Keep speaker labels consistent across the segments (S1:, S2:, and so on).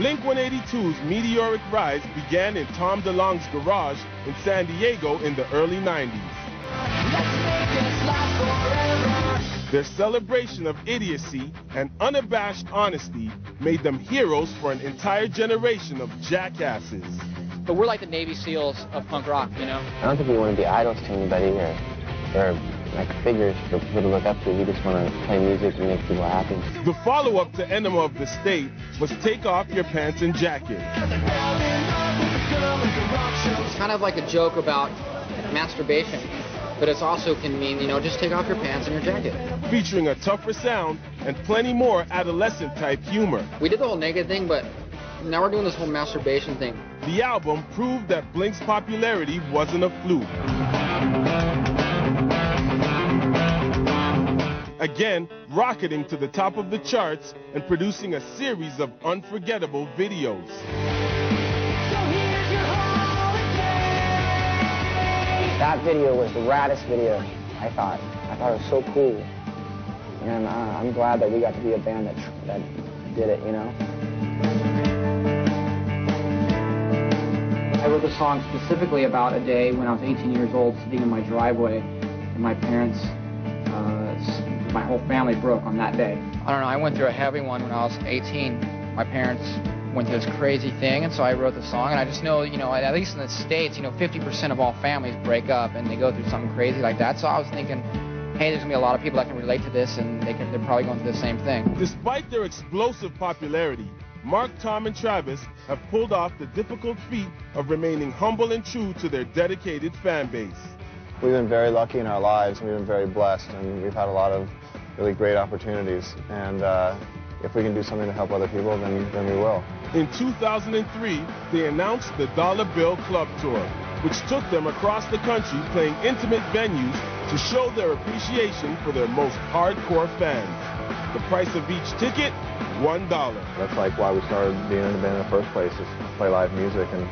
S1: Blink-182's meteoric rise began in Tom DeLonge's garage in San Diego in the early 90s. Their celebration of idiocy and unabashed honesty made them heroes for an entire generation of jackasses.
S2: But we're like the Navy SEALs of punk rock, you know?
S3: I don't think we want to be idols to anybody or like figures for people to look up to. We just want to play music and make people happy.
S1: The follow-up to Enema of the State was Take Off Your Pants and Jacket.
S2: It's kind of like a joke about masturbation, but it also can mean, you know, just take off your pants and your jacket.
S1: Featuring a tougher sound and plenty more adolescent-type humor.
S2: We did the whole naked thing, but now we're doing this whole masturbation thing.
S1: The album proved that Blink's popularity wasn't a fluke. Again, rocketing to the top of the charts and producing a series of unforgettable videos.
S3: That video was the raddest video, I thought. I thought it was so cool. And I'm glad that we got to be a band that did it, you know?
S2: I wrote the song specifically about a day when I was 18 years old, sitting in my driveway, and my parents, my whole family broke on that day. I don't know, I went through a heavy one when I was 18. My parents went through this crazy thing, and so I wrote the song, and I just know, you know, at least in the States, you know, 50% of all families break up, and they go through something crazy like that, so I was thinking, hey, there's going to be a lot of people that can relate to this, and they're probably going through the same thing.
S1: Despite their explosive popularity, Mark, Tom, and Travis have pulled off the difficult feat of remaining humble and true to their dedicated fan base.
S4: We've been very lucky in our lives, and we've been very blessed, and we've had a lot of really great opportunities, and if we can do something to help other people, then we will.
S1: In 2003, they announced the Dollar Bill Club Tour, which took them across the country playing intimate venues to show their appreciation for their most hardcore fans. The price of each ticket, $1.
S4: That's like why we started being in the band in the first place, is to play live music, and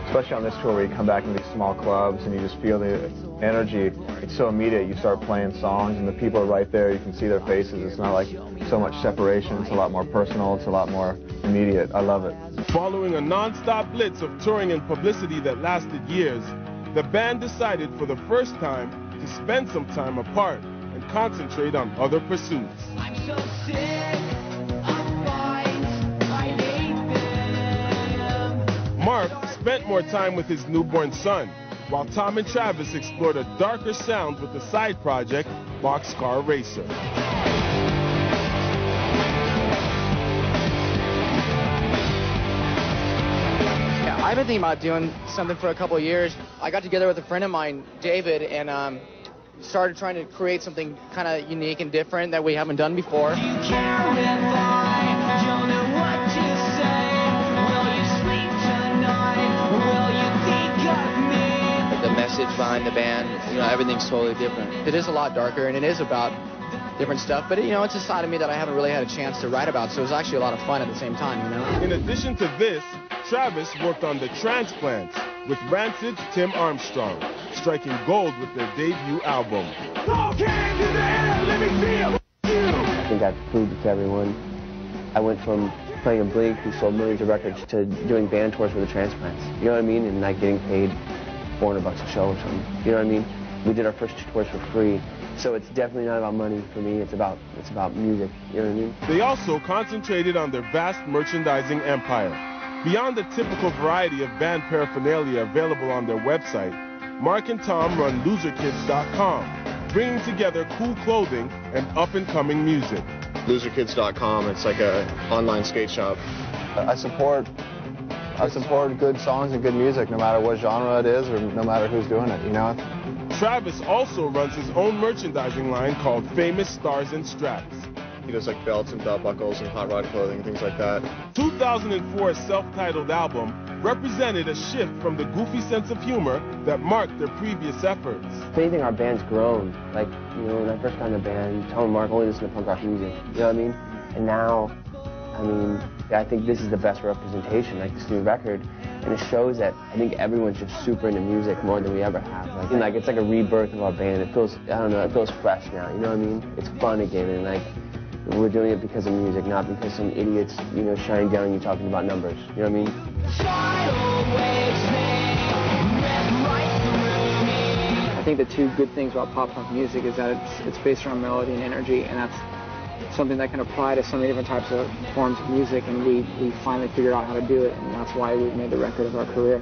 S4: especially on this tour where you come back into these small clubs and you just feel the energy. It's so immediate. You start playing songs and the people are right there. You can see their faces. It's not like so much separation. It's a lot more personal. It's a lot more immediate. I love it.
S1: Following a non-stop blitz of touring and publicity that lasted years, the band decided for the first time to spend some time apart and concentrate on other pursuits.
S5: I'm so sick of fights. I hate them.
S1: Mark spent more time with his newborn son, while Tom and Travis explored a darker sound with the side project, Boxcar Racer.
S2: Yeah, I've been thinking about doing something for a couple of years. I got together with a friend of mine, David, and started trying to create something kind of unique and different that we haven't done before.
S5: You care if I don't know what to say. Will you sleep tonight? Will you think of me?
S2: The message behind the band, you know, everything's totally different. It is a lot darker, and it is about different stuff, but, you know, it's a side of me that I haven't really had a chance to write about, so it was actually a lot of fun at the same time, you know?
S1: In addition to this, Travis worked on The Transplants with Rancid's Tim Armstrong, striking gold with their debut album.
S3: I think I've proved it to everyone. I went from playing in Blink, who sold millions of records, to doing band tours with the Transplants. You know what I mean? And like getting paid $400 a show or something. You know what I mean? We did our first 2 tours for free. So it's definitely not about money for me. It's about music. You know what I mean?
S1: They also concentrated on their vast merchandising empire. Beyond the typical variety of band paraphernalia available on their website, Mark and Tom run loserkids.com, bringing together cool clothing and up-and-coming music.
S4: Loserkids.com, it's like an online skate shop. I support good songs and good music, no matter what genre it is or no matter who's doing it, you know?
S1: Travis also runs his own merchandising line called Famous Stars and Straps.
S4: He does like belts and belt buckles and hot rod clothing and things like that. 2004's
S1: self-titled album represented a shift from the goofy sense of humor that marked their previous efforts.
S3: If anything, our band's grown. Like, you know, when I first got in the band, Tom and Mark only listened to punk rock music. You know what I mean? And now, I mean, I think this is the best representation, like this new record. And it shows that I think everyone's just super into music more than we ever have. Like it's like a rebirth of our band. It feels, I don't know, it feels fresh now. You know what I mean? It's fun again, and like We're doing it because of music, not because some idiots, you know, shining down on you talking about numbers. You know what I mean?
S2: I think the two good things about pop-punk music is that it's based around melody and energy, and that's something that can apply to so many different types of forms of music, and we finally figured out how to do it, and that's why we made the record of our career.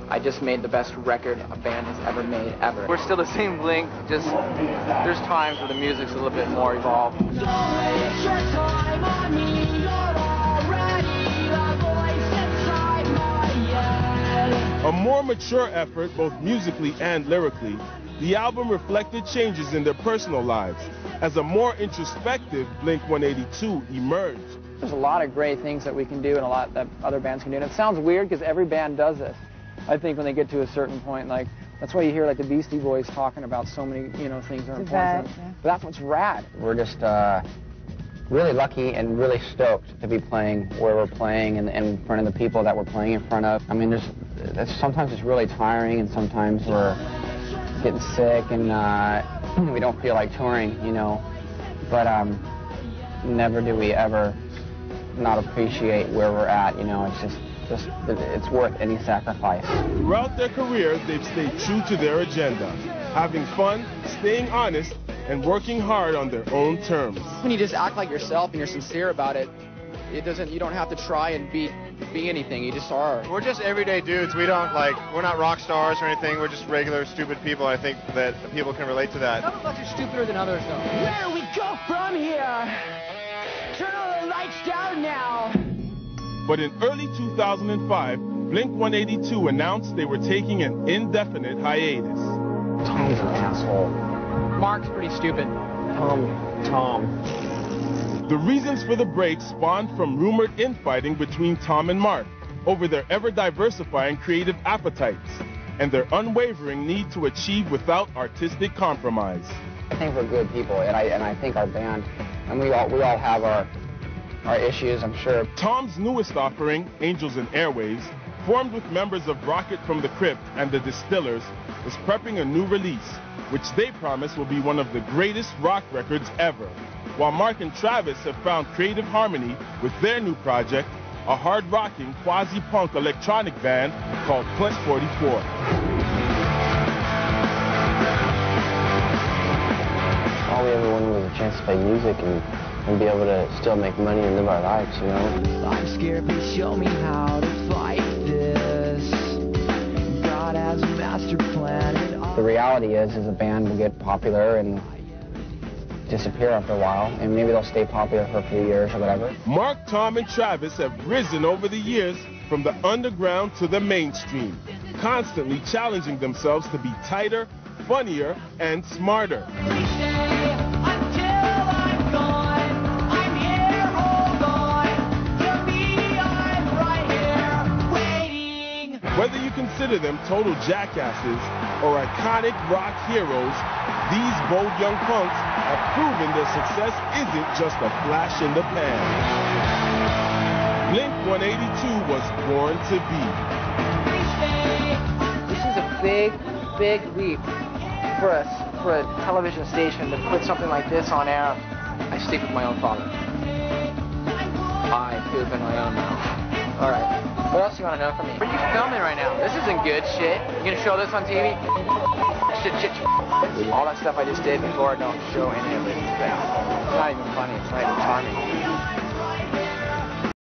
S2: I just made the best record a band has ever made, ever. We're still the same Blink, just there's times where the music's a little bit more evolved.
S1: A more mature effort, both musically and lyrically, the album reflected changes in their personal lives as a more introspective Blink-182 emerged.
S2: There's a lot of great things that we can do and a lot that other bands can do. And it sounds weird because every band does this. I think when they get to a certain point, like, that's why you hear like the Beastie Boys talking about so many, you know, things that are important. Yeah. But that's what's rad.
S6: We're just really lucky and really stoked to be playing where we're playing and in front of the people that we're playing in front of. I mean, sometimes it's really tiring, and sometimes we're getting sick and we don't feel like touring, you know. But never do we ever not appreciate where we're at, you know. It's just it's worth any sacrifice.
S1: Throughout their careers, they've stayed true to their agenda, having fun, staying honest, and working hard on their own terms.
S2: When you just act like yourself and you're sincere about it, you don't have to try and be anything, you just are.
S7: We're just everyday dudes. We're not rock stars or anything. We're just regular stupid people. I think that people can relate to that.
S2: Some of us are stupider than others, though. Where do we go from here? Turn all the lights down now.
S1: But in early 2005, Blink-182 announced they were taking an indefinite hiatus.
S6: Tom's an asshole.
S2: Mark's pretty stupid.
S6: Tom.
S1: The reasons for the break spawned from rumored infighting between Tom and Mark over their ever-diversifying creative appetites and their unwavering need to achieve without artistic compromise.
S6: I think we're good people, and I think our band, and we all have our issues, I'm sure.
S1: Tom's newest offering, Angels and Airwaves, formed with members of Rocket from the Crypt and the Distillers, is prepping a new release, which they promise will be one of the greatest rock records ever. While Mark and Travis have found creative harmony with their new project, a hard-rocking, quasi-punk electronic band called Plus 44.
S3: All we ever wanted was a chance to play music and be able to still make money and live our lives, you know?
S5: I'm scared, please show me how to fight this. God has a master plan.
S6: The reality is a band will get popular and disappear after a while, and maybe they'll stay popular for a few years or whatever.
S1: Mark, Tom, and Travis have risen over the years from the underground to the mainstream, constantly challenging themselves to be tighter, funnier, and smarter. Whether you consider them total jackasses or iconic rock heroes, these bold young punks have proven their success isn't just a flash in the pan. Blink-182 was born to be.
S2: This is a big, big leap for a television station to put something like this on air. I stick with my own father. I poop in my own mouth. All right. What else do you want to know from me? What are you filming right now? This isn't good shit. You gonna show this on TV? Shit. All that stuff I just did before, don't show any of it. It's not even funny. It's not even charming.